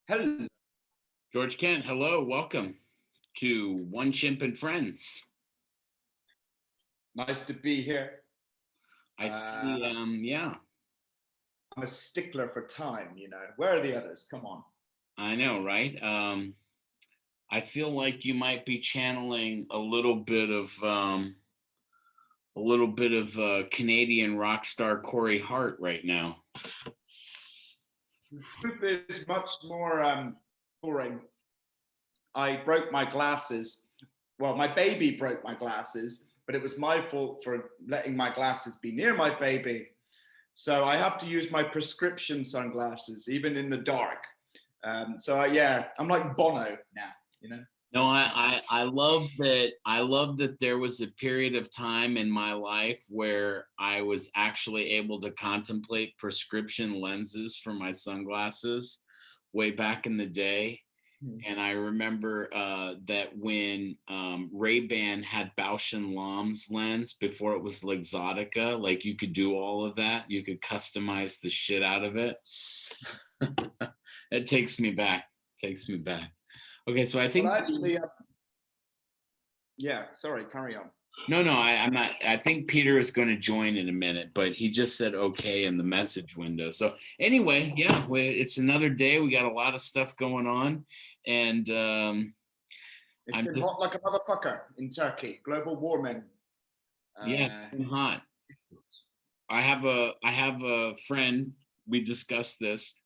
Hello. George Kent, hello, welcome to One Chimp and Friends. Nice to be here. I see, yeah. I'm a stickler for time, Where are the others? Come on. I know, right? I feel like you might be channeling a little bit of Canadian rock star Corey Hart right now. The truth is much more boring. I broke my glasses. Well, my baby broke my glasses, but it was my fault for letting my glasses be near my baby. So I have to use my prescription sunglasses, even in the dark. I'm like Bono now. No, I love that. I love that there was a period of time in my life where I was actually able to contemplate prescription lenses for my sunglasses way back in the day. And I remember that when Ray-Ban had Bausch and Lomb's lens before it was Luxottica, like you could do all of that. You could customize the shit out of it. It takes me back. Okay, so I think sorry, carry on. No, I'm not. I think Peter is going to join in a minute, but he just said okay in the message window. So anyway, yeah, it's another day. We got a lot of stuff going on, and it's been hot like a motherfucker in Turkey. Global warming. Yeah, it's been hot. I have a friend. We discussed this,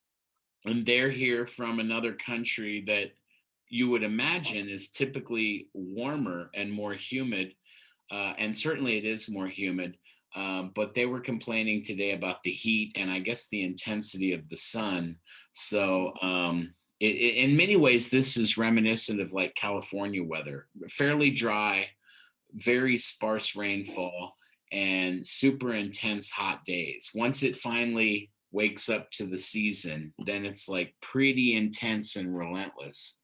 and they're here from another country that you would imagine is typically warmer and more humid. And certainly it is more humid, but they were complaining today about the heat and I guess the intensity of the sun. So in many ways, this is reminiscent of like California weather, fairly dry, very sparse rainfall, and super intense hot days. Once it finally wakes up to the season, then it's like pretty intense and relentless.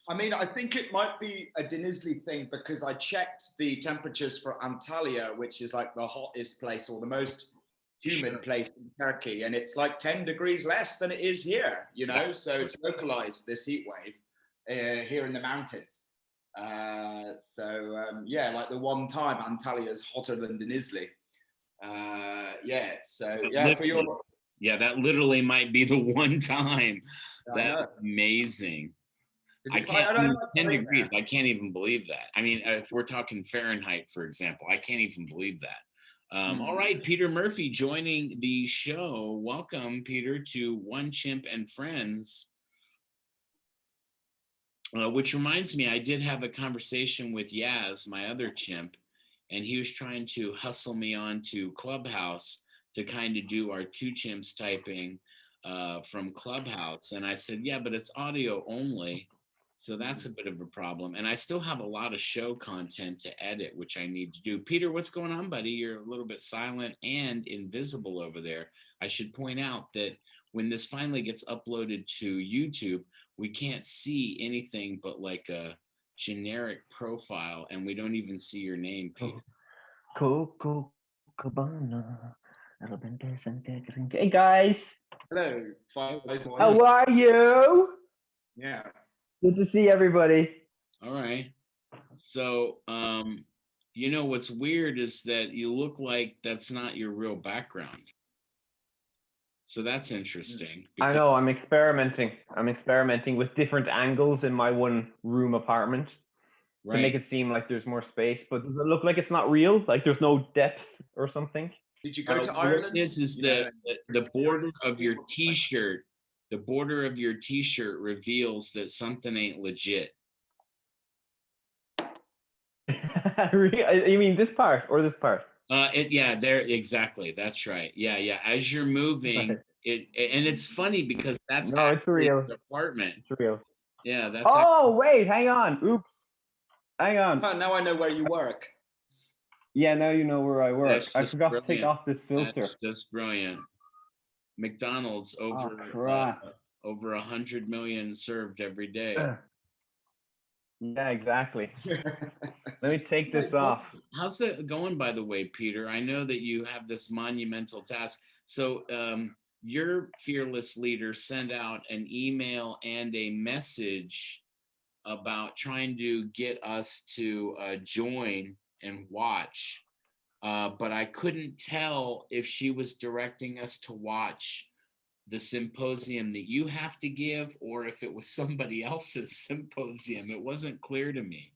I think it might be a Denizli thing because I checked the temperatures for Antalya, which is like the hottest place or the most humid place in Turkey, and it's like 10 degrees less than it is here, Yeah. So it's localized, this heat wave, here in the mountains. Like the one time Antalya is hotter than Denizli. That literally might be the one time. That's amazing. I can't 10 degrees. I can't even believe that. I mean, if we're talking Fahrenheit, for example, I can't even believe that. All right, Peter Murphy joining the show. Welcome, Peter, to One Chimp and Friends. Which reminds me, I did have a conversation with Yaz, my other chimp, and he was trying to hustle me onto Clubhouse to kind of do our Two Chimps typing from Clubhouse. And I said, yeah, but it's audio only. So that's a bit of a problem. And I still have a lot of show content to edit, which I need to do. Peter, what's going on, buddy? You're a little bit silent and invisible over there. I should point out that when this finally gets uploaded to YouTube, we can't see anything but like a generic profile, and we don't even see your name, Peter. Coco Cabana. Hey guys. Hello. How are you? Yeah. Good to see everybody. All right. So, what's weird is that you look like that's not your real background. So that's interesting. I know, I'm experimenting. I'm experimenting with different angles in my one room apartment to make it seem like there's more space. But does it look like it's not real? Like there's no depth or something? Did you go to Ireland? This is the border of your t-shirt. The border of your t-shirt reveals that something ain't legit. You mean this part or this part? There exactly. That's right. Yeah. As you're moving, and it's funny because that's it's real. The apartment. It's real. Yeah, that's. Wait, hang on. Oops. Hang on. Oh, now I know where you work. Yeah, now you know where I work. I forgot to take off this filter. That's just brilliant. McDonald's over 100 million served every day. Yeah, exactly. Let me take this off. How's that going, by the way, Peter? I know that you have this monumental task. So your fearless leader sent out an email and a message about trying to get us to join and watch. But I couldn't tell if she was directing us to watch the symposium that you have to give or if it was somebody else's symposium. It wasn't clear to me.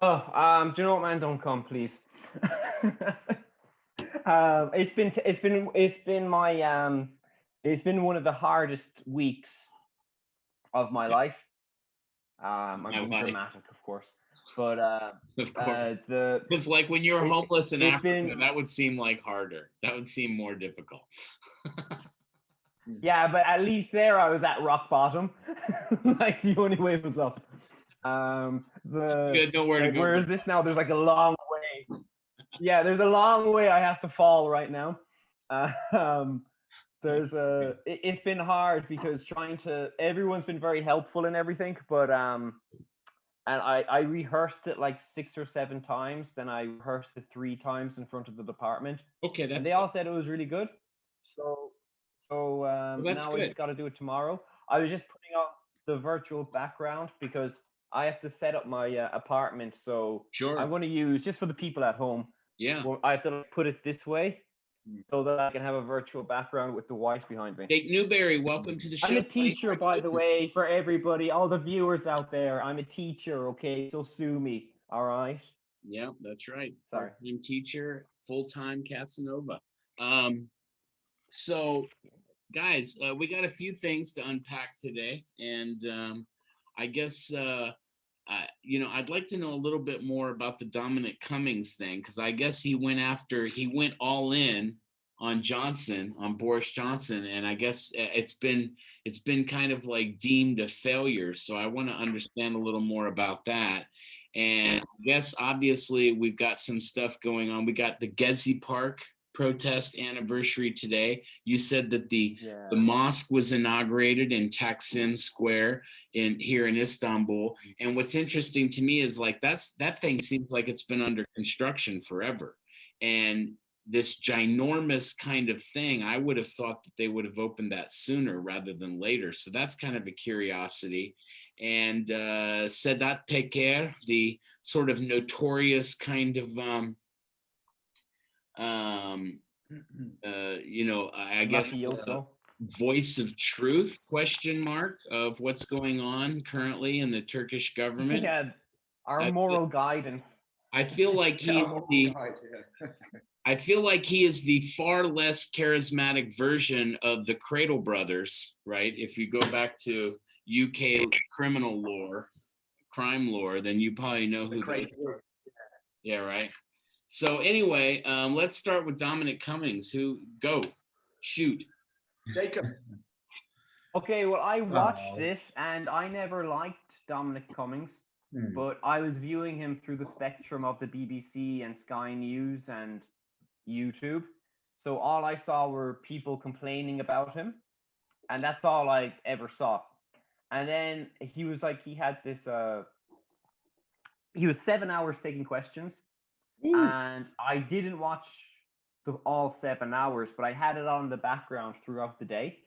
Oh, do you know what, man? Don't come, please. It's been one of the hardest weeks of my life. I'm being dramatic, of course, but of course, because like when you're homeless in Africa, that would seem like harder. That would seem more difficult. Yeah, but at least there I was at rock bottom. Like the only way was up. You had nowhere to go. Whereas this now, there's like a long way. Yeah, there's a long way I have to fall right now. It's been hard because everyone's been very helpful in everything, but and I rehearsed it like 6 or 7 times, then I rehearsed it 3 times in front of the department. Okay, that's and they all said it was really good. So well, now good. I just got to do it tomorrow. I was just putting on the virtual background because I have to set up my apartment. So sure. I'm going to use, just for the people at home. Yeah. Well, I have to put it this way so that I can have a virtual background with the white behind me. Jake Newberry, welcome to the show. I'm a teacher, by the way, for everybody, all the viewers out there. I'm a teacher, okay? So sue me, all right? Yeah, that's right. Sorry. Part-time teacher, full-time Casanova. So, guys, we got a few things to unpack today, and I guess I'd like to know a little bit more about the Dominic Cummings thing, because I guess he went all in on Boris Johnson, and I guess it's been kind of like deemed a failure. So I want to understand a little more about that. And I guess obviously we've got some stuff going on. We got the Gezi Park protest anniversary today. You said that the mosque was inaugurated in Taksim Square here in Istanbul. And what's interesting to me is like that thing seems like it's been under construction forever. And this ginormous kind of thing, I would have thought that they would have opened that sooner rather than later. So that's kind of a curiosity. And Sedat Peker, the sort of notorious kind of I guess voice of truth of what's going on currently in the Turkish government. Yeah, our moral guidance. I feel like I feel like he is the far less charismatic version of the Cradle Brothers, right? If you go back to UK criminal lore, crime lore, then you probably know who they are. Yeah, right. So anyway, let's start with Dominic Cummings. Shoot. Jacob. Okay, well, I watched this and I never liked Dominic Cummings, but I was viewing him through the spectrum of the BBC and Sky News and YouTube. So all I saw were people complaining about him, and that's all I ever saw. And then he was like, he had this, he was 7 hours taking questions. And I didn't watch all 7 hours, but I had it on the background throughout the day.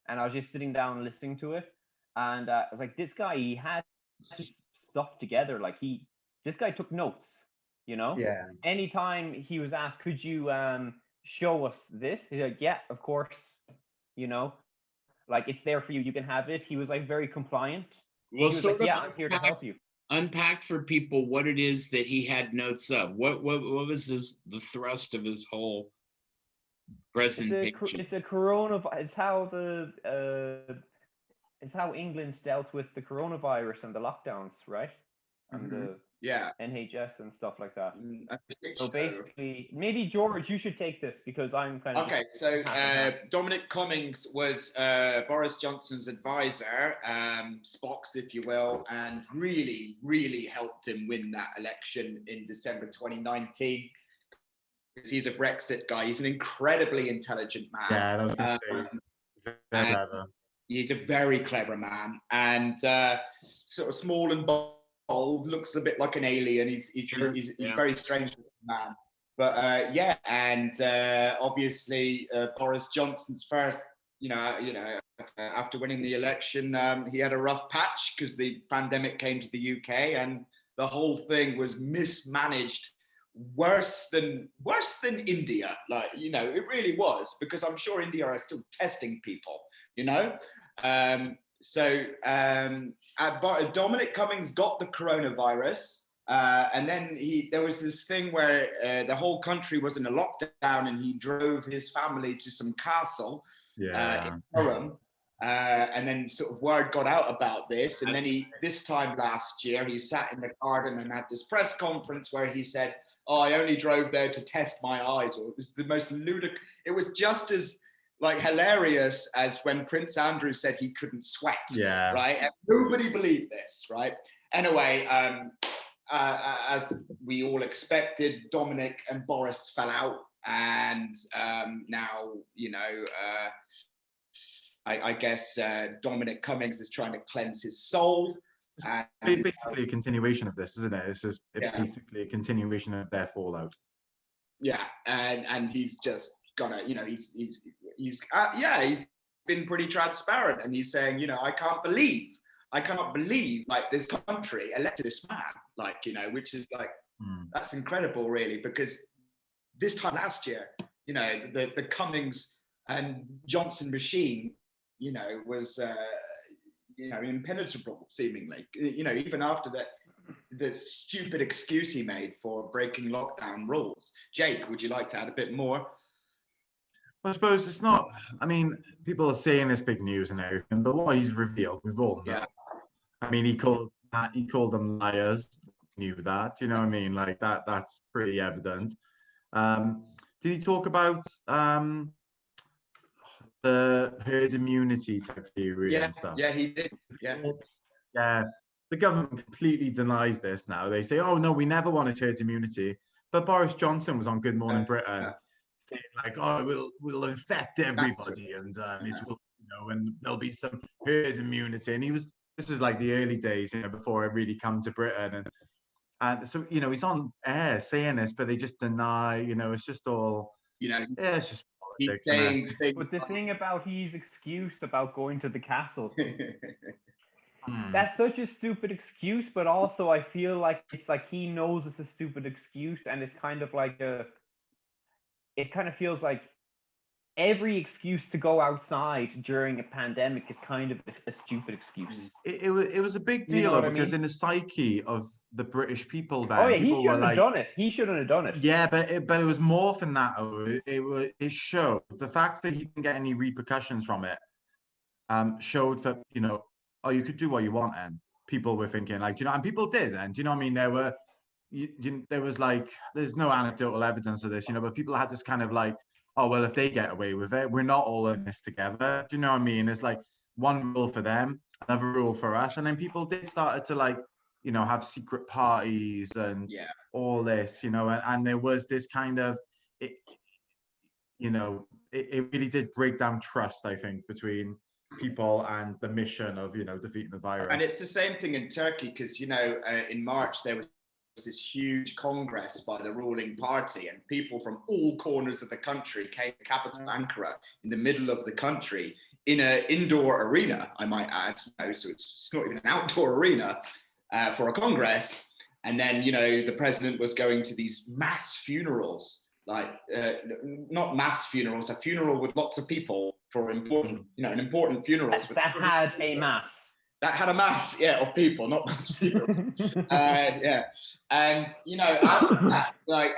And I was just sitting down listening to it. And I was like, this guy, he had his stuff together. Like this guy took notes, you know? Yeah. Anytime he was asked, could you show us this? He's like, yeah, of course. You know, like it's there for you. You can have it. He was like very compliant. Well, so like, yeah, I'm here to help you. Unpack for people what it is that he had notes of. What was the thrust of his whole presentation? It's a coronavirus. It's how England dealt with the coronavirus and the lockdowns, right? And the NHS and stuff like that. So basically, maybe George, you should take this because I'm kind of okay. So Dominic Cummings was Boris Johnson's advisor, Spock's, if you will, and really, really helped him win that election in December 2019. Because he's a Brexit guy. He's an incredibly intelligent man. Yeah, that was very clever. He's a very clever man, and sort of small and bold, looks a bit like an alien. He's a very strange man, But yeah, and obviously Boris Johnson's first, after winning the election, he had a rough patch because the pandemic came to the UK, and the whole thing was mismanaged, worse than India. Like, it really was, because I'm sure India are still testing people. Dominic Cummings got the coronavirus. And then there was this thing where the whole country was in a lockdown, and he drove his family to some castle in Durham. And then sort of word got out about this. And then this time last year, he sat in the garden and had this press conference where he said, "Oh, I only drove there to test my eyes." Or it was the most ludicrous. It was just as hilarious as when Prince Andrew said he couldn't sweat. Yeah. Right. And nobody believed this. Right. Anyway, as we all expected, Dominic and Boris fell out, and now, I guess Dominic Cummings is trying to cleanse his soul. It's basically a continuation of this, isn't it? It's just basically a continuation of their fallout. Yeah, and he's just gonna, he's been pretty transparent, and he's saying, I can't believe like this country elected this man, which is like, that's incredible, really, because this time last year, the Cummings and Johnson machine, was, impenetrable seemingly, even after the stupid excuse he made for breaking lockdown rules. Jake, would you like to add a bit more? I suppose it's not, I mean, people are saying it's big news and everything, but what he's revealed, we've all known. Yeah. I mean, he called them liars. Knew that, you know what I mean? Like that's pretty evident. Did he talk about the herd immunity type theory and stuff? Yeah, he did. Yeah. The government completely denies this now. They say, "Oh no, we never wanted herd immunity." But Boris Johnson was on Good Morning Britain saying like, "Oh, we'll infect everybody, and it will, and there'll be some herd immunity." And this was like the early days, before it really come to Britain, and so he's on air saying this, but they just deny. It's just all it's just politics. But the thing about his excuse about going to the castle, that's such a stupid excuse. But also, I feel like it's like he knows it's a stupid excuse, and it's kind of like it kind of feels like every excuse to go outside during a pandemic is kind of a stupid excuse. It was a big deal because in the psyche of the British people then, he shouldn't have done it. He shouldn't have done it. Yeah, but it was more than that. It showed the fact that he didn't get any repercussions from it. Showed that you could do what you want, and people were thinking like, and people did, and do you know what I mean? There were, there was like, there's no anecdotal evidence of this, but people had this kind of like, oh, well, if they get away with it, we're not all in this together. Do you know what I mean? It's like one rule for them, another rule for us. And then people did started to like, have secret parties and all this, and there was this kind of, it really did break down trust, I think, between people and the mission of, defeating the virus. And it's the same thing in Turkey, because, in March, there was this huge congress by the ruling party, and people from all corners of the country came to capital Ankara in the middle of the country in an indoor arena, I might add, so it's not even an outdoor arena for a congress. And then, the president was going to these mass funerals, like not mass funerals, a funeral with lots of people for important, an important funeral. That had a mass. That had a mass, of people, not mass funerals. And, after that, like,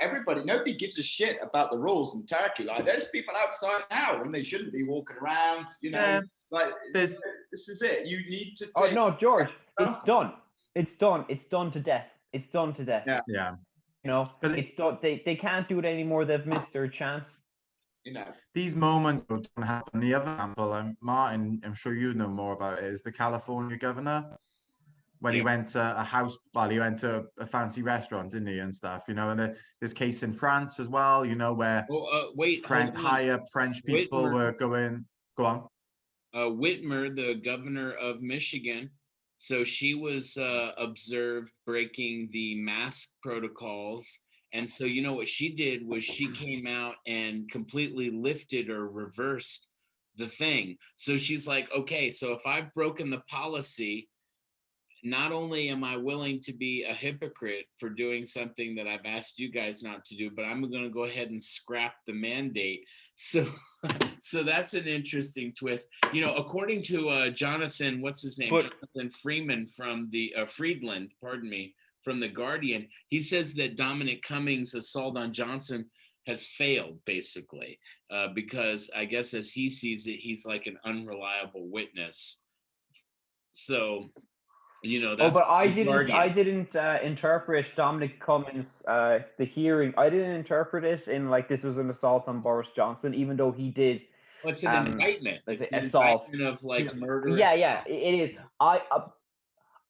nobody gives a shit about the rules in Turkey. Like, there's people outside now when they shouldn't be walking around, like, this is it. You need to Oh, no, George, it's done. It's done. It's done to death. It's done to death. Yeah. But it's done. They can't do it anymore. They've missed their chance. These moments don't happen. The other example, Martin, I'm sure you know more about it, is the California governor. When he went to a house, he went to a fancy restaurant, didn't he, and stuff, and there's case in France as well, where high-up French people were going, go on. Whitmer, the governor of Michigan, so she was observed breaking the mask protocols, And so, you know, what she did was she came out and completely lifted or reversed the thing. So she's like, okay, so if I've broken the policy, not only am I willing to be a hypocrite for doing something that I've asked you guys not to do, but I'm going to go ahead and scrap the mandate. So, so that's an interesting twist. You know, according to Jonathan, what's his name? Jonathan Freeman from the Friedland, pardon me, from The Guardian. He says that Dominic Cummings' assault on Johnson has failed, basically, because I guess as he sees it, he's like an unreliable witness. So, you know, that's but I didn't interpret Dominic Cummings the hearing. I didn't interpret it in like this was an assault on Boris Johnson, even though he did. Well, it's an indictment. It's an assault indictment of like murder. Yeah, it is.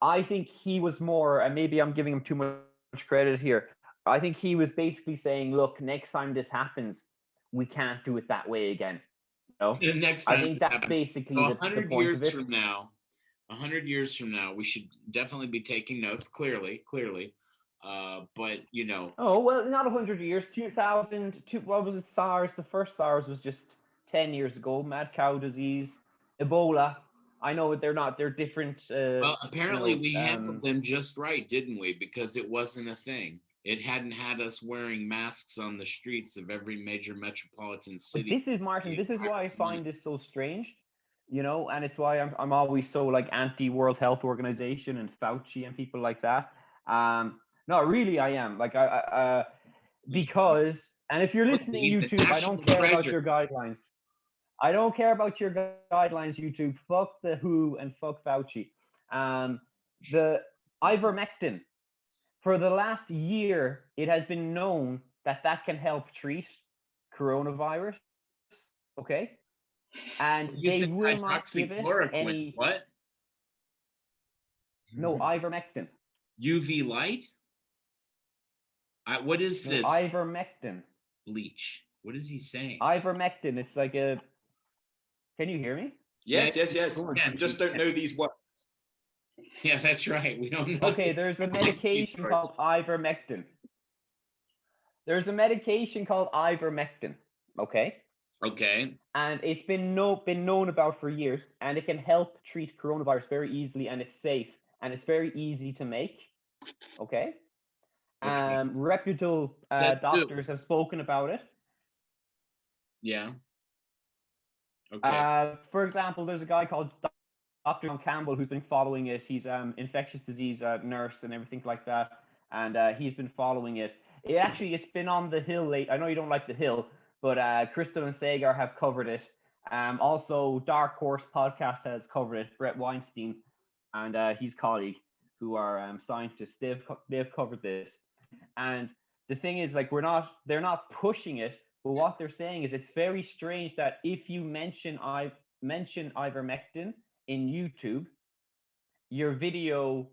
I think he was more, and maybe I'm giving him too much credit here. I think he was basically saying, look, next time this happens, we can't do it that way again. No? Next time I think that's basically so the point years of it. from now, 100 years from now, we should definitely be taking notes, clearly. But, you know. Oh, well, not 100 years. 2002, what was it, SARS? The first SARS was just 10 years ago. Mad cow disease, Ebola. I know they're different. Well, apparently we handled them just right, didn't we? Because it wasn't a thing. It hadn't had us wearing masks on the streets of every major metropolitan city. But this is, Martin, this is why I find this so strange, you know, and it's why I'm always so like anti-World Health Organization and Fauci and people like that. No, really, I am. Like, because, and if you're listening to YouTube, I don't care about your guidelines. I don't care about your guidelines, YouTube. Fuck the WHO and fuck Fauci. The ivermectin, for the last year, it has been known that can help treat coronavirus. Okay? And they will not give it any... What? No, ivermectin. UV light? What is this? Ivermectin. Bleach. What is he saying? Ivermectin. It's like a... Can you hear me? Yes. I just don't know these words. Yeah, that's right. We don't know. Okay, there's a medication called ivermectin. There's a medication called ivermectin. Okay? Okay. And it's been known about for years, and it can help treat coronavirus very easily, and it's safe, and it's very easy to make. Okay? Reputable doctors have spoken about it. Yeah. Okay. For example, there's a guy called Dr. John Campbell who's been following it. He's infectious disease nurse and everything like that, and he's been following it. It's been on The Hill late. I know you don't like The Hill, but Crystal and Sagar have covered it. Also, Dark Horse podcast has covered it. Brett Weinstein and his colleague, who are scientists, they've covered this. And the thing is, like, they're not pushing it, but what they're saying is it's very strange that if you mention ivermectin in YouTube, your video,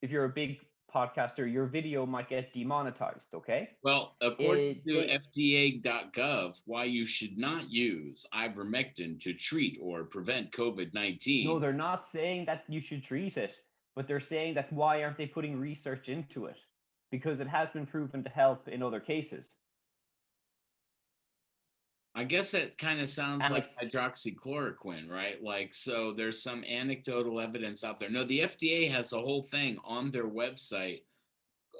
if you're a big podcaster, your video might get demonetized, okay? Well, according to FDA.gov, why you should not use ivermectin to treat or prevent COVID-19. No, they're not saying that you should treat it, but they're saying that why aren't they putting research into it? Because it has been proven to help in other cases. I guess that kind of sounds like hydroxychloroquine, right? Like, so there's some anecdotal evidence out there. No, the FDA has a whole thing on their website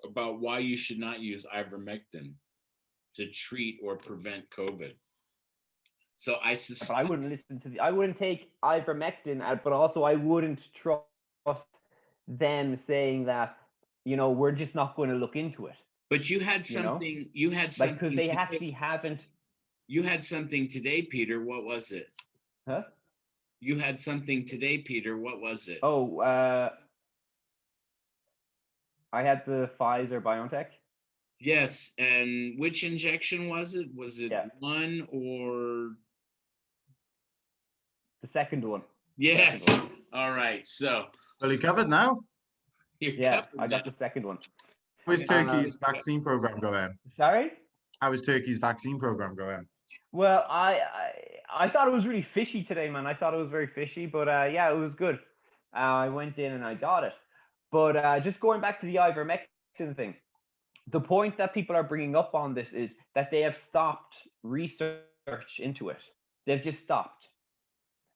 about why you should not use ivermectin to treat or prevent COVID. So I suspect... But I wouldn't listen to I wouldn't take ivermectin, but also I wouldn't trust them saying that, you know, we're just not going to look into it. But you had something, because they actually haven't. You had something today, Peter. What was it? Huh? You had something today, Peter. What was it? Oh, I had the Pfizer BioNTech. Yes, and which injection was it? Was it one or the second one? Yes. Second one. All right. So. Well, you covered now. I got the second one. How is Turkey's vaccine program going? Sorry? How is Turkey's vaccine program going? Well, I thought it was really fishy today, man. I thought it was very fishy, but yeah, it was good. I went in and I got it. But just going back to the ivermectin thing, the point that people are bringing up on this is that they have stopped research into it. They've just stopped.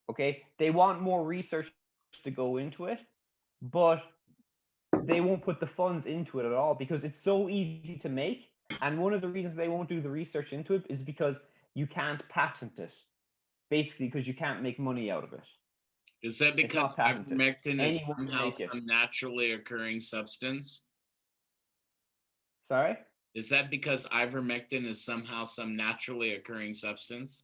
Okay, they want more research to go into it, but they won't put the funds into it at all because it's so easy to make. And one of the reasons they won't do the research into it is because you can't patent it, basically because you can't make money out of it. Is that because ivermectin is Anyone can somehow make it. some naturally occurring substance? Sorry? Is that because ivermectin is somehow some naturally occurring substance?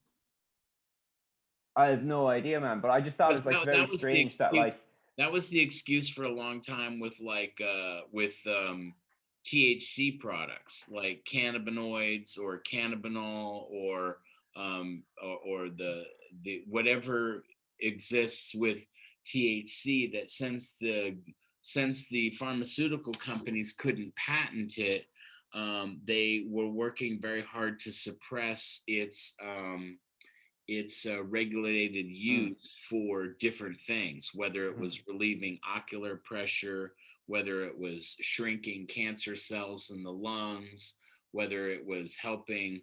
I have no idea, man. But I just thought it's like very strange that like that was the excuse for a long time with like THC products like cannabinoids or cannabinol or the whatever exists with THC, that since the pharmaceutical companies couldn't patent it, they were working very hard to suppress its regulated use for different things, whether it was relieving ocular pressure, whether it was shrinking cancer cells in the lungs, whether it was helping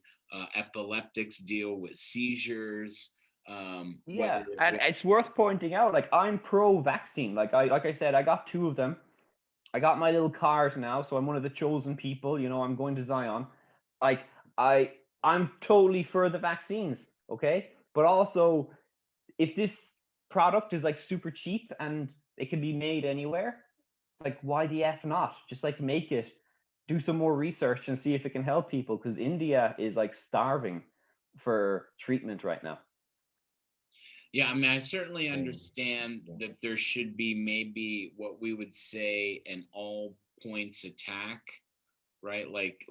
epileptics deal with seizures. And it's worth pointing out, like, I'm pro-vaccine. Like I said, I got 2 of them. I got my little card now, so I'm one of the chosen people. You know, I'm going to Zion. Like, I'm totally for the vaccines, okay? But also, if this product is like super cheap and it can be made anywhere, like, why the F not? Just like make it, do some more research and see if it can help people, because India is like starving for treatment right now. Yeah, I mean, I certainly understand that there should be maybe what we would say an all points attack, right? Like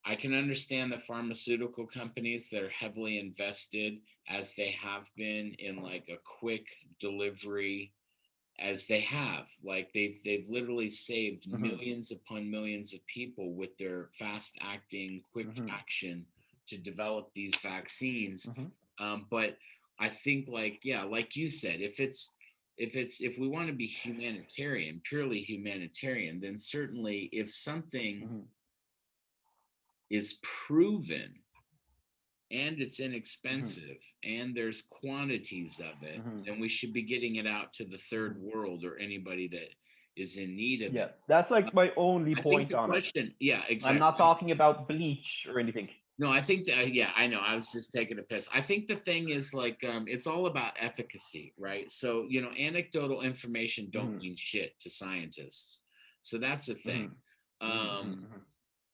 I can understand the pharmaceutical companies that are heavily invested, as they have been, in like a quick delivery, as they have. Like they've literally saved millions upon millions of people with their fast acting, quick action to develop these vaccines. But I think, like you said, if we want to be humanitarian, purely humanitarian, then certainly if something is proven and it's inexpensive and there's quantities of it, then we should be getting it out to the third world or anybody that is in need of it. That's like my only point on it. Yeah, exactly. I'm not talking about bleach or anything. No, I think that, I know. I was just taking a piss. I think the thing is, like, it's all about efficacy, right? So, you know, anecdotal information don't mean shit to scientists. So that's the thing.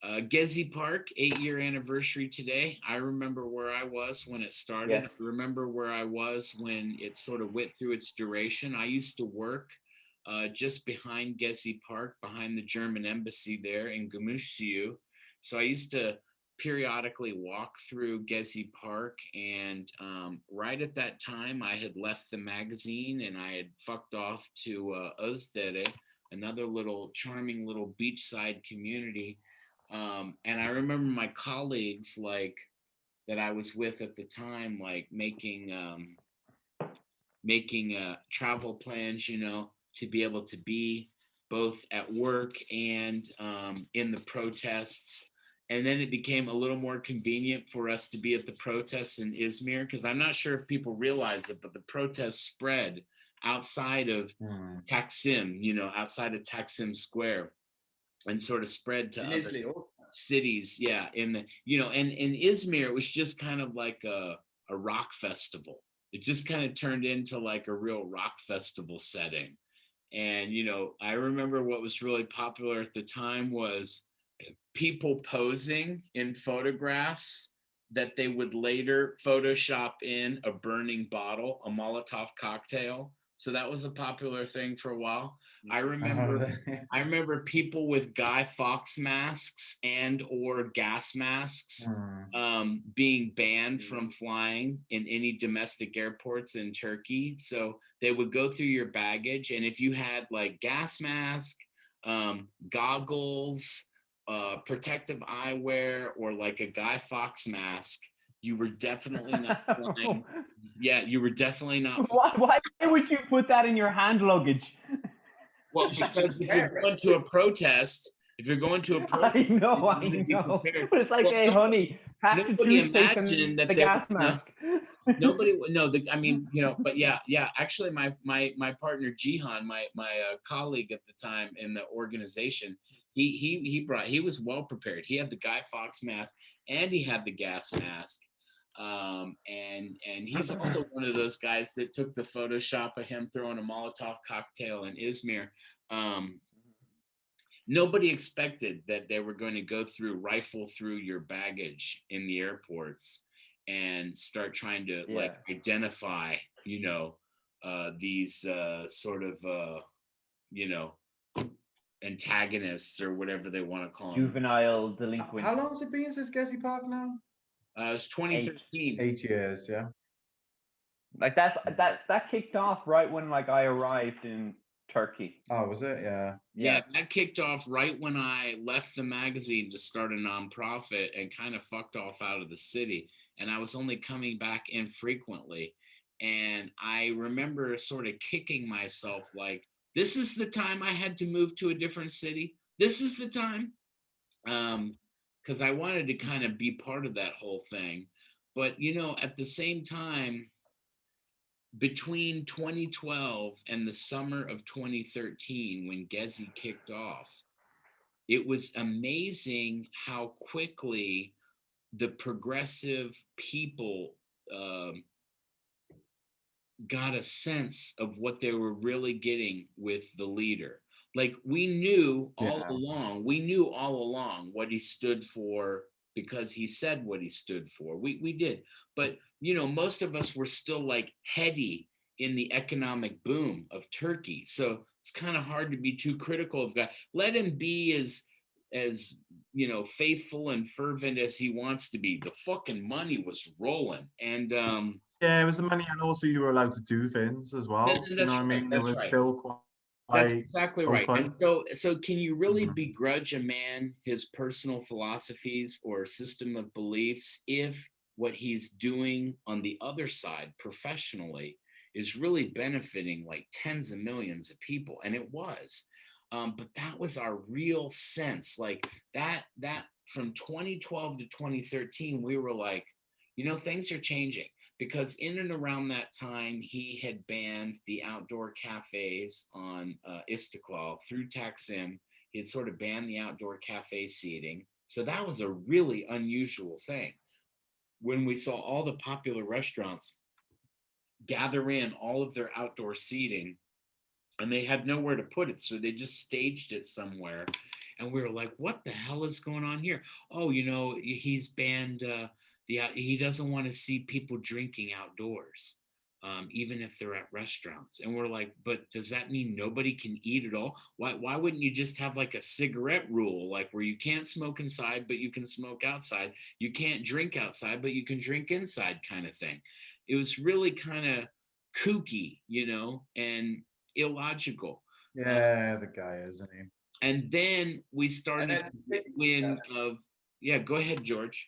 Gezi Park, 8-year anniversary today. I remember where I was when it started. Yes. I remember where I was when it sort of went through its duration. I used to work just behind Gezi Park, behind the German embassy there in Gümüşsuyu. So I used to periodically walk through Gezi Park, and right at that time I had left the magazine and I had fucked off to Özdere, another little charming little beachside community, and I remember my colleagues, like, that I was with at the time, like making travel plans, you know, to be able to be both at work and in the protests. And then it became a little more convenient for us to be at the protests in Izmir, because I'm not sure if people realize it, but the protests spread outside of Taksim, you know, outside of Taksim Square, and sort of spread to other cities. Yeah, in the, you know, and in Izmir, it was just kind of like a rock festival. It just kind of turned into like a real rock festival setting. And, you know, I remember what was really popular at the time was people posing in photographs that they would later Photoshop in a burning bottle, a Molotov cocktail. So that was a popular thing for a while. I remember people with Guy Fawkes masks and or gas masks being banned from flying in any domestic airports in Turkey. So they would go through your baggage, and if you had like gas mask, goggles, protective eyewear, or like a Guy Fawkes mask, you were definitely not flying. Yeah, you were definitely not flying. Why would you put that in your hand luggage? Well, because if you're going to a protest, If you're going to a I protest, know, you need to be prepared. but it's like, Well, hey, honey, pack the nobody toothpaste imagined and that the there gas was mask. nobody no I mean, you know, but yeah, actually my partner Jihan, my colleague at the time in the organization, he was well prepared. He had the Guy Fawkes mask and he had the gas mask. And he's also one of those guys that took the Photoshop of him throwing a Molotov cocktail in Izmir. Nobody expected that they were going to rifle through your baggage in the airports and start trying to like identify, you know, these sort of, you know, antagonists or whatever they want to call them. Juvenile delinquents. How long has it been since Gezi Park now? It's 2013. 8 years, yeah. Like that kicked off right when like I arrived in Turkey. Oh, was it? Yeah. Yeah, that kicked off right when I left the magazine to start a nonprofit and kind of fucked off out of the city. And I was only coming back infrequently. And I remember sort of kicking myself like, this is the time I had to move to a different city. This is the time. Because I wanted to kind of be part of that whole thing. But, you know, at the same time, between 2012 and the summer of 2013, when Gezi kicked off, it was amazing how quickly the progressive people got a sense of what they were really getting with the leader. Like we knew all along what he stood for because he said what he stood for. We did. But, you know, most of us were still like heady in the economic boom of Turkey. So it's kind of hard to be too critical of God. Let him be as you know, faithful and fervent as he wants to be. The fucking money was rolling. And yeah, it was the money, and also you were allowed to do things as well. You know what I mean? It was still quite that's exactly right. open. And so can you really begrudge a man his personal philosophies or system of beliefs if what he's doing on the other side professionally is really benefiting like tens of millions of people? And it was. But that was our real sense. Like that from 2012 to 2013, we were like, you know, things are changing. Because in and around that time, he had banned the outdoor cafes on Istiklal through Taksim. He had sort of banned the outdoor cafe seating. So that was a really unusual thing. When we saw all the popular restaurants gather in all of their outdoor seating, and they had nowhere to put it, so they just staged it somewhere. And we were like, what the hell is going on here? Oh, you know, he's banned... he doesn't want to see people drinking outdoors, even if they're at restaurants. And we're like, but does that mean nobody can eat at all? Why wouldn't you just have like a cigarette rule, like where you can't smoke inside, but you can smoke outside? You can't drink outside, but you can drink inside, kind of thing. It was really kind of kooky, you know, and illogical. Yeah, the guy, isn't he? And then we started to get wind of, yeah, go ahead, George.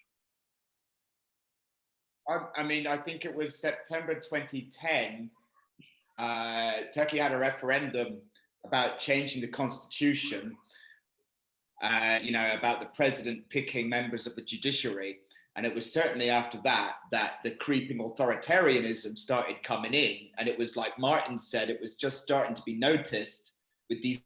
I mean, I think it was September 2010. Turkey had a referendum about changing the constitution, you know, about the president picking members of the judiciary. And it was certainly after that the creeping authoritarianism started coming in. And it was like Martin said, it was just starting to be noticed with these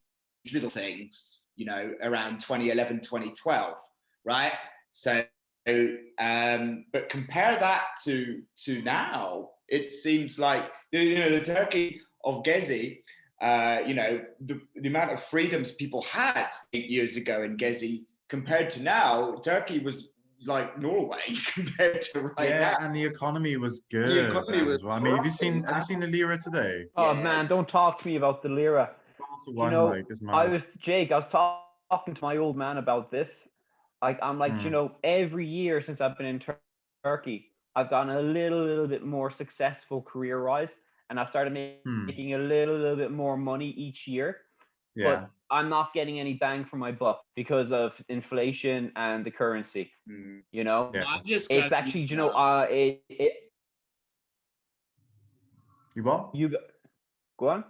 little things, you know, around 2011, 2012, right? So, but compare that to now, it seems like, you know, the Turkey of Gezi, you know, the amount of freedoms people had 8 years ago in Gezi compared to now, Turkey was like Norway compared to right now. Yeah, and the economy was good as well. I mean, have you seen the lira today? Oh man, don't talk to me about the lira. You know, I was talking to my old man about this. Like, I'm like, you know, every year since I've been in Turkey, I've gotten a little bit more successful career-wise, and I've started making a little bit more money each year. Yeah. But I'm not getting any bang for my buck because of inflation and the currency. You know, it's actually, you know, you what? You go on.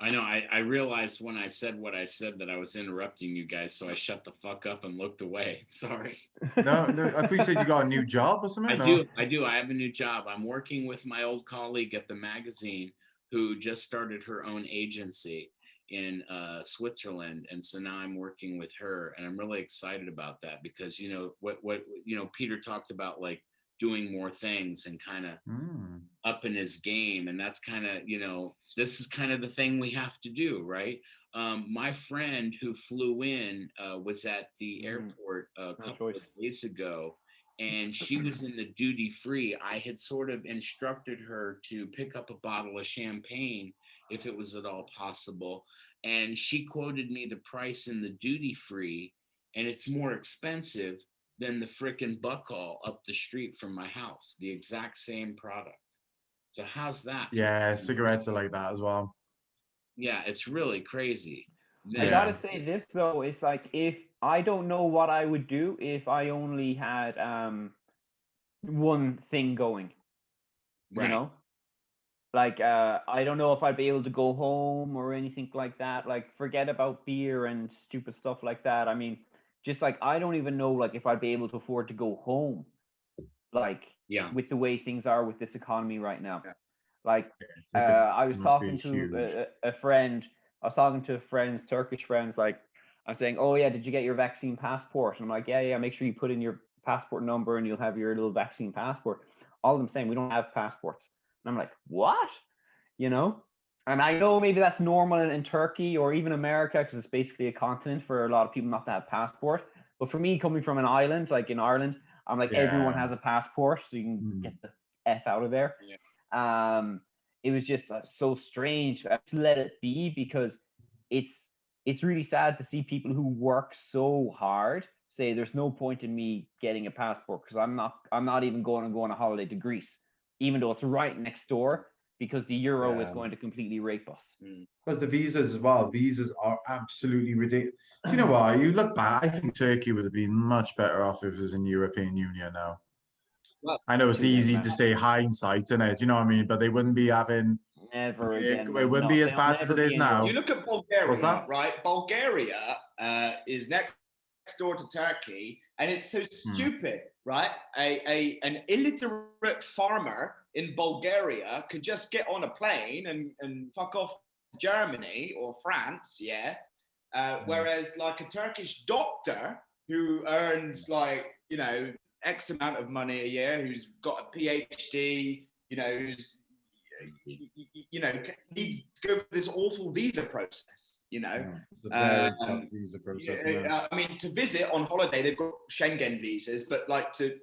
I know. I realized when I said what I said that I was interrupting you guys, so I shut the fuck up and looked away. Sorry. No, no, I thought you said you got a new job or something. I do. I have a new job. I'm working with my old colleague at the magazine who just started her own agency in Switzerland, and so now I'm working with her, and I'm really excited about that because what Peter talked about, like doing more things and kind of up in his game, and that's kind of this is kind of the thing we have to do, right? My friend who flew in was at the airport a couple of days ago, and she was in the duty free. I had sort of instructed her to pick up a bottle of champagne if it was at all possible, and she quoted me the price in the duty free, and it's more expensive than the frickin' Buckall up the street from my house, the exact same product. So how's that? Yeah, cigarettes are like that as well. Yeah, it's really crazy. I gotta say this though, it's like if I don't know what I would do if I only had one thing going. Right. You know? Like I don't know if I'd be able to go home or anything like that. Like forget about beer and stupid stuff like that. I mean, just like I don't even know like if I'd be able to afford to go home. Like with the way things are with this economy right now. Like I was talking to a friend. I was talking to friends, Turkish friends. Like I'm saying, oh yeah, did you get your vaccine passport? And I'm like, yeah. Make sure you put in your passport number, and you'll have your little vaccine passport. All of them saying we don't have passports. And I'm like, what? You know? And I know maybe that's normal in Turkey or even America because it's basically a continent for a lot of people not to have passport. But for me, coming from an island, like in Ireland, I'm like, everyone has a passport, so you can get the F out of there. It was just so strange. I just let it be because it's really sad to see people who work so hard say there's no point in me getting a passport because I'm not even going to go on a holiday to Greece, even though it's right next door, because the euro is going to completely rape us. Because the visas as well, visas are absolutely ridiculous. Do you know what? You look back, I think Turkey would have been much better off if it was in the European Union now. Well, I know it's easy to say hindsight, isn't it? Do you know what I mean? But they wouldn't be having... Never again. It wouldn't be as bad as it is now. You look at Bulgaria, right? Bulgaria is next door to Turkey, and it's so stupid, right? An illiterate farmer in Bulgaria could just get on a plane and fuck off to Germany or France, whereas like a Turkish doctor who earns like, X amount of money a year, who's got a PhD, who's needs to go through this awful visa process, visa process. I mean, to visit on holiday, they've got Schengen visas, but like to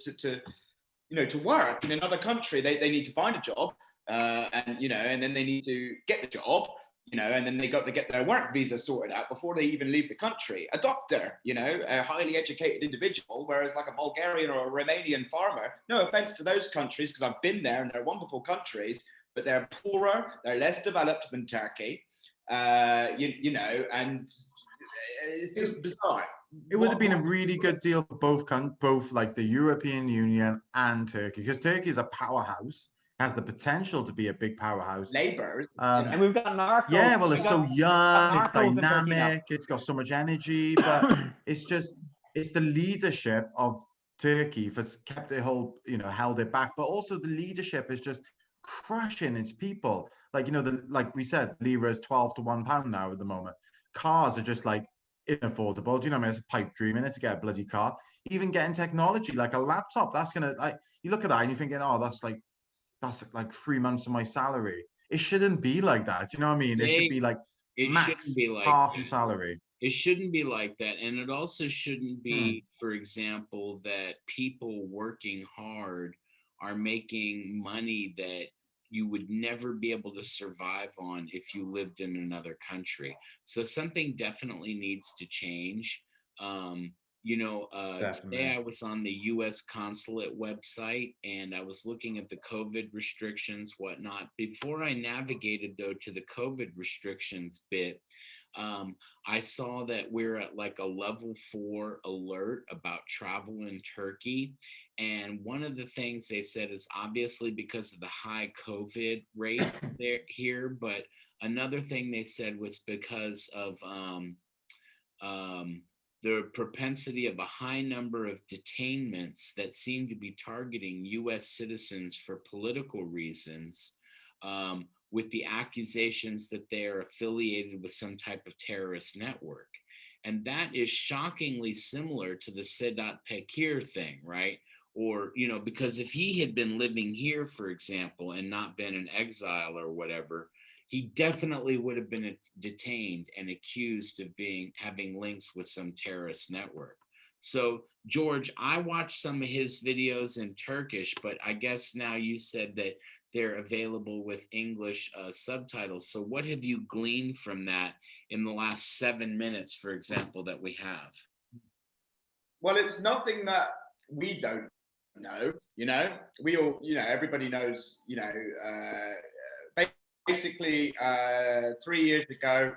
work in another country, they need to find a job, and then they need to get the job, and then they got to get their work visa sorted out before they even leave the country. A doctor, a highly educated individual, whereas like a Bulgarian or a Romanian farmer, no offense to those countries, because I've been there and they're wonderful countries, but they're poorer, they're less developed than Turkey, and it's just bizarre. It would have been a really good deal for both like the European Union and Turkey, because Turkey is a powerhouse, has the potential to be a big powerhouse. Labour. And we've got Narcos. Yeah, well, it's so young, it's dynamic, it's got so much energy, but it's the leadership of Turkey that's kept it held it back, but also the leadership is just crushing its people. Like, like we said, lira is 12 to £1 now at the moment. Cars are just like unaffordable. Do you know what I mean? It's a pipe dream in it to get a bloody car. Even getting technology like a laptop, that's gonna, like, you look at that and you're thinking, oh, that's like 3 months of my salary. It shouldn't be like that. Do you know what I mean? It should be like max half your salary. It shouldn't be like that. And it also shouldn't be, for example, that people working hard are making money that you would never be able to survive on if you lived in another country. So something definitely needs to change. Today I was on the U.S. consulate website and I was looking at the COVID restrictions, whatnot. Before I navigated, though, to the COVID restrictions bit, I saw that we're at like a level 4 alert about travel in Turkey. And one of the things they said is obviously because of the high COVID rates here, but another thing they said was because of the propensity of a high number of detainments that seem to be targeting U.S. citizens for political reasons, with the accusations that they're affiliated with some type of terrorist network. And that is shockingly similar to the Sedat Peker thing, right? Or, you know, because if he had been living here, for example, and not been in exile or whatever, he definitely would have been detained and accused of having links with some terrorist network. So, George, I watched some of his videos in Turkish, but I guess now you said that they're available with English subtitles. So what have you gleaned from that in the last 7 minutes, for example, that we have? Well, it's nothing that we don't know, you know, we all, you know, everybody knows, you know, basically 3 years ago,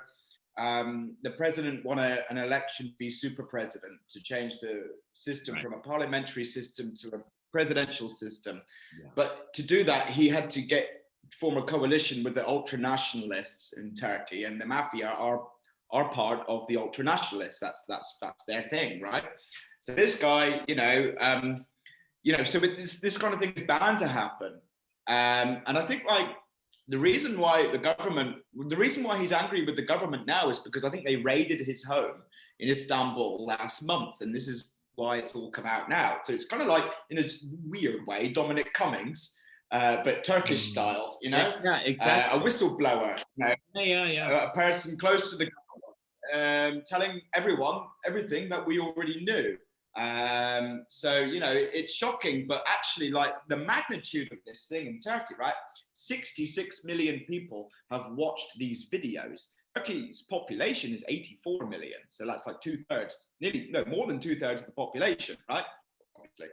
the president won an election to be super president, to change the system from a parliamentary system to a presidential system. Yeah. But to do that, he had to form a coalition with the ultra-nationalists in Turkey, and the mafia are part of the ultra-nationalists. That's their thing, right? So this guy, you know, so this kind of thing is bound to happen. And I think like the reason why he's angry with the government now is because I think they raided his home in Istanbul last month, and this is why it's all come out now. So it's kind of like, in a weird way, Dominic Cummings, but Turkish style, you know? Yeah, exactly. A whistleblower, you know? Yeah. A person close to the government, telling everyone everything that we already knew. So, you know, it's shocking, but actually, like, the magnitude of this thing in Turkey, right? 66 million people have watched these videos. Turkey's population is 84 million, so that's like 2/3, more than 2/3 of the population, right? Obviously.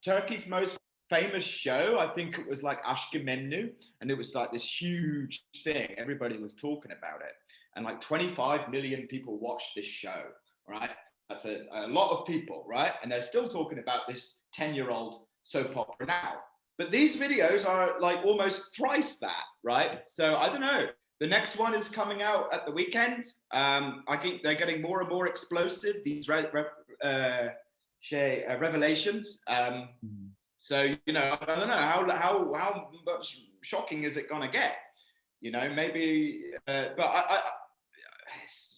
Turkey's most famous show, I think it was like Aşk-ı Memnu, and it was like this huge thing. Everybody was talking about it, and like 25 million people watched this show, right? That's a lot of people, right? And they're still talking about this 10-year-old soap opera now. But these videos are like almost thrice that, right? So I don't know. The next one is coming out at the weekend. I think they're getting more and more explosive, these revelations. So, you know, I don't know how much shocking is it gonna get? You know, maybe, but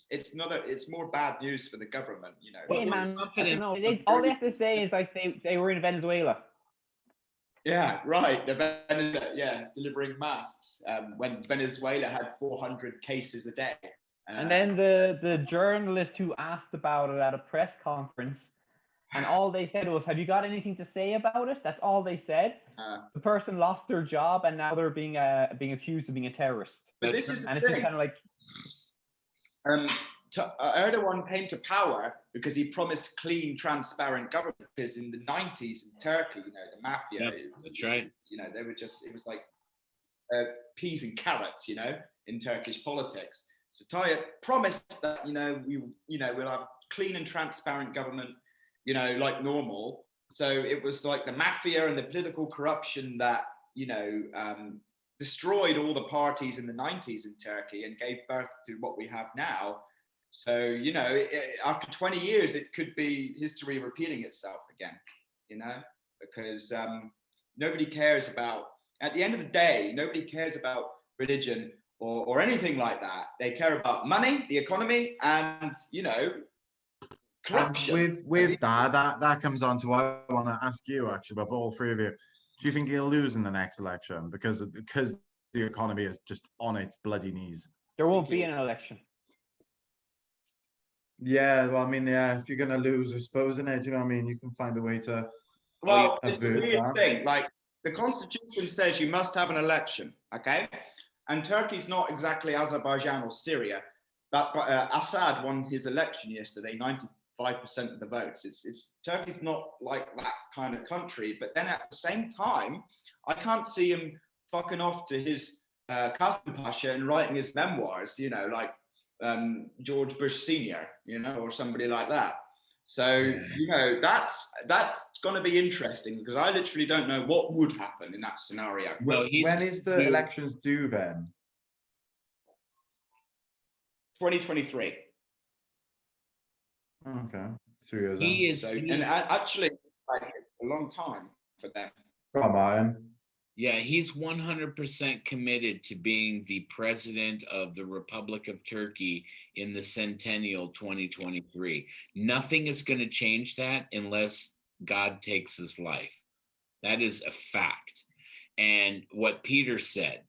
it's more bad news for the government, you know. Hey man, all they have to say is like they were in Venezuela. Yeah, right. Delivering masks when Venezuela had 400 cases a day. And then the journalist who asked about it at a press conference, and all they said was, "Have you got anything to say about it?" That's all they said. The person lost their job, and now they're being accused of being a terrorist. But this is, and it's just kind of like, Erdogan came to power because he promised clean, transparent government. Because in the 90s in Turkey, you know, the mafia, that's right. You know, they were it was like peas and carrots, you know, in Turkish politics. So Tayyip promised that, you know, we'll have clean and transparent government, you know, like normal. So it was like the mafia and the political corruption that, you know, destroyed all the parties in the 90s in Turkey and gave birth to what we have now. So, you know, after 20 years, it could be history repeating itself again, you know, because nobody cares about, at the end of the day, nobody cares about religion or anything like that. They care about money, the economy, and, you know, corruption. With that comes on to what I want to ask you, actually, about all three of you. Do you think he'll lose in the next election because the economy is just on its bloody knees? There won't be an election. Yeah, well, I mean, yeah, if you're going to lose, I suppose, innit? Do you know what I mean? You can find a way to... Well, it's a weird thing. Like, the constitution says you must have an election, okay? And Turkey's not exactly Azerbaijan or Syria. But Assad won his election yesterday, 95% of the votes. Turkey's not like that kind of country. But then at the same time, I can't see him fucking off to his Qasim Pasha and writing his memoirs, like George Bush Senior, or somebody like that. So, that's going to be interesting because I literally don't know what would happen in that scenario. Well, when is the elections due then? 2023. Okay, 2 years. He is, and actually, like, a long time for them. Come on, Martin. Yeah, he's 100% committed to being the president of the Republic of Turkey in the centennial 2023. Nothing is going to change that unless God takes his life. That is a fact. And what Peter said,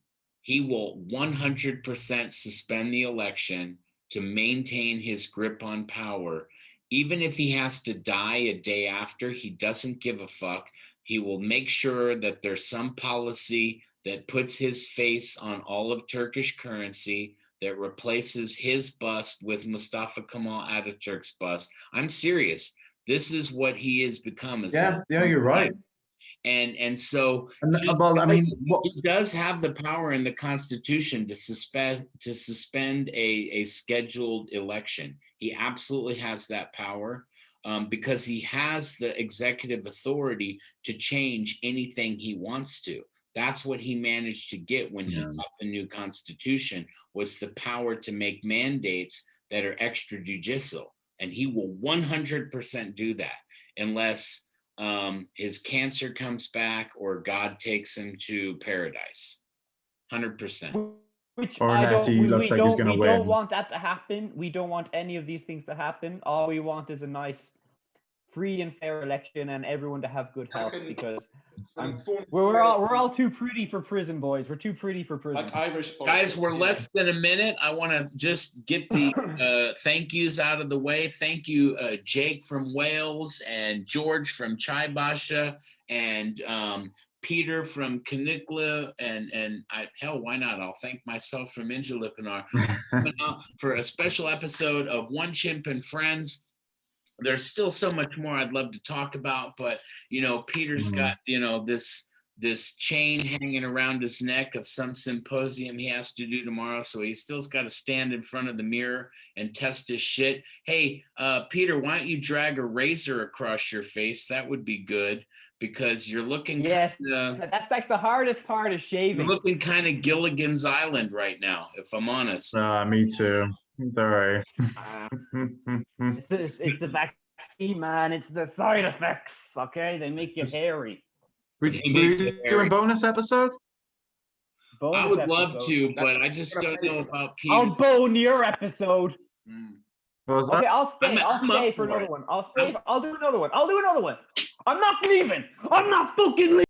he will 100% suspend the election to maintain his grip on power. Even if he has to die a day after, he doesn't give a fuck. He will make sure that there's some policy that puts his face on all of Turkish currency, that replaces his bust with Mustafa Kemal Ataturk's bust. I'm serious. This is what he has become. Yeah, you're right. And so he does have the power in the Constitution to suspend a scheduled election. He absolutely has that power. Because he has the executive authority to change anything he wants to. That's what he managed to get when he got the new constitution, was the power to make mandates that are extrajudicial. And he will 100% do that unless his cancer comes back or God takes him to paradise. 100%. Which or unless he looks like he's going to win. We don't want that to happen. We don't want any of these things to happen. All we want is a nice, free and fair election and everyone to have good health, because we're all too pretty for prison, boys. We're too pretty for prison. Like Irish guys, we're less than a minute. I want to just get the thank yous out of the way. Thank you, Jake from Wales, and George from Chaibasha, and Peter from Canicula, and hell, why not? I'll thank myself from Injalipinar for a special episode of One Chimp and Friends. There's still so much more I'd love to talk about, but Peter's got this chain hanging around his neck of some symposium he has to do tomorrow, so he still's got to stand in front of the mirror and test his shit. Hey, Peter, why don't you drag a razor across your face? That would be good, because you're looking. Yes, that's like the hardest part of shaving. You're looking kind of Gilligan's Island right now, if I'm honest. Me too. Sorry. It's the vaccine, man. It's the side effects. Okay, they make you hairy. We doing bonus episodes? I would love to, but I just don't know about Peter. I'll bone your episode. What was that? Okay, I'll stay for another one. I'll do another one. I'm not leaving. I'm not fucking leaving.